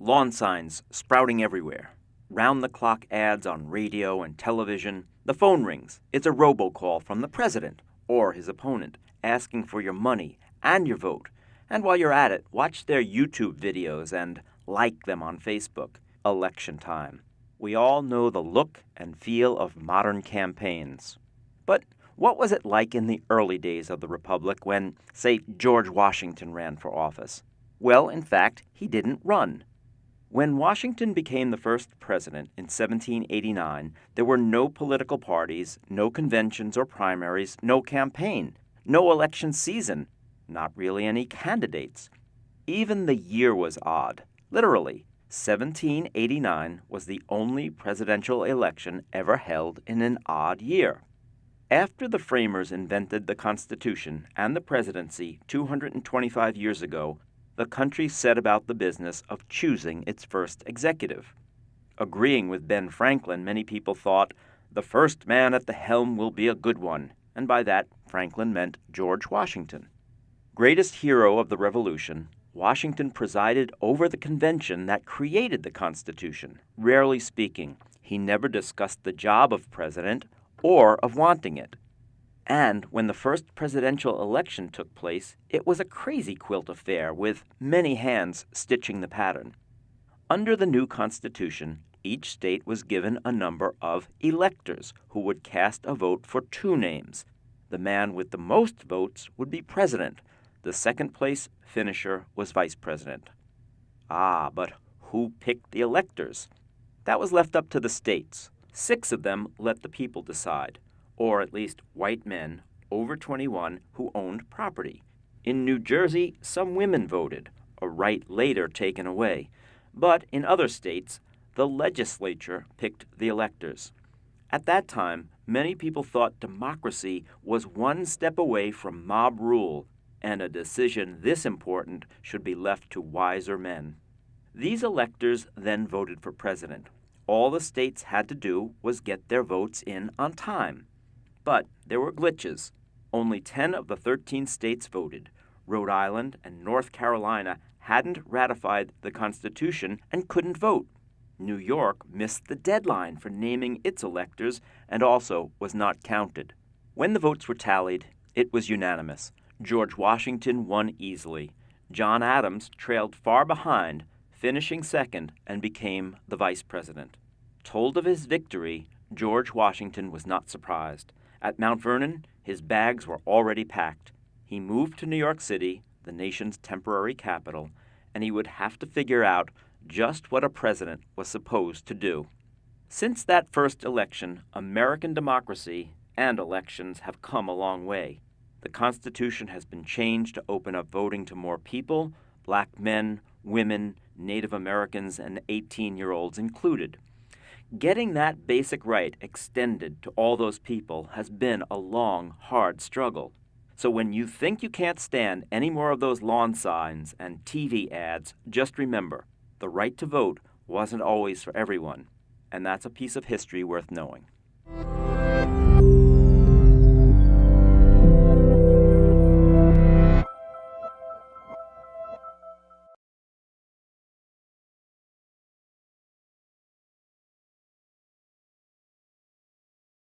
lawn signs sprouting everywhere, round-the-clock ads on radio and television. The phone rings. It's a robocall from the president or his opponent asking for your money and your vote. And while you're at it, watch their YouTube videos and like them on Facebook. Election time. We all know the look and feel of modern campaigns. But what was it like in the early days of the Republic when, say, George Washington ran for office? Well, in fact, he didn't run. When Washington became the first president in 1789, there were no political parties, no conventions or primaries, no campaign, no election season, not really any candidates. Even the year was odd. Literally, 1789 was the only presidential election ever held in an odd year. After the framers invented the Constitution and the presidency 225 years ago, the country set about the business of choosing its first executive. Agreeing with Ben Franklin, many people thought, the first man at the helm will be a good one, and by that, Franklin meant George Washington. Greatest hero of the Revolution, Washington presided over the convention that created the Constitution. Rarely speaking, he never discussed the job of president or of wanting it. And when the first presidential election took place, it was a crazy quilt affair with many hands stitching the pattern. Under the new Constitution, each state was given a number of electors who would cast a vote for two names. The man with the most votes would be president. The second-place finisher was vice president. But who picked the electors? That was left up to the states. 6 of them let the people decide, or at least white men over 21 who owned property. In New Jersey, some women voted, a right later taken away. But in other states, the legislature picked the electors. At that time, many people thought democracy was one step away from mob rule, and a decision this important should be left to wiser men. These electors then voted for president. All the states had to do was get their votes in on time. But there were glitches. Only 10 of the 13 states voted. Rhode Island and North Carolina hadn't ratified the Constitution and couldn't vote. New York missed the deadline for naming its electors and also was not counted. When the votes were tallied, it was unanimous. George Washington won easily. John Adams trailed far behind, finishing second, and became the vice president. Told of his victory, George Washington was not surprised. At Mount Vernon, his bags were already packed. He moved to New York City, the nation's temporary capital, and he would have to figure out just what a president was supposed to do. Since that first election, American democracy and elections have come a long way. The Constitution has been changed to open up voting to more people, black men, women, Native Americans, and 18-year-olds included. Getting that basic right extended to all those people has been a long, hard struggle. So when you think you can't stand any more of those lawn signs and TV ads, just remember, the right to vote wasn't always for everyone, and that's a piece of history worth knowing.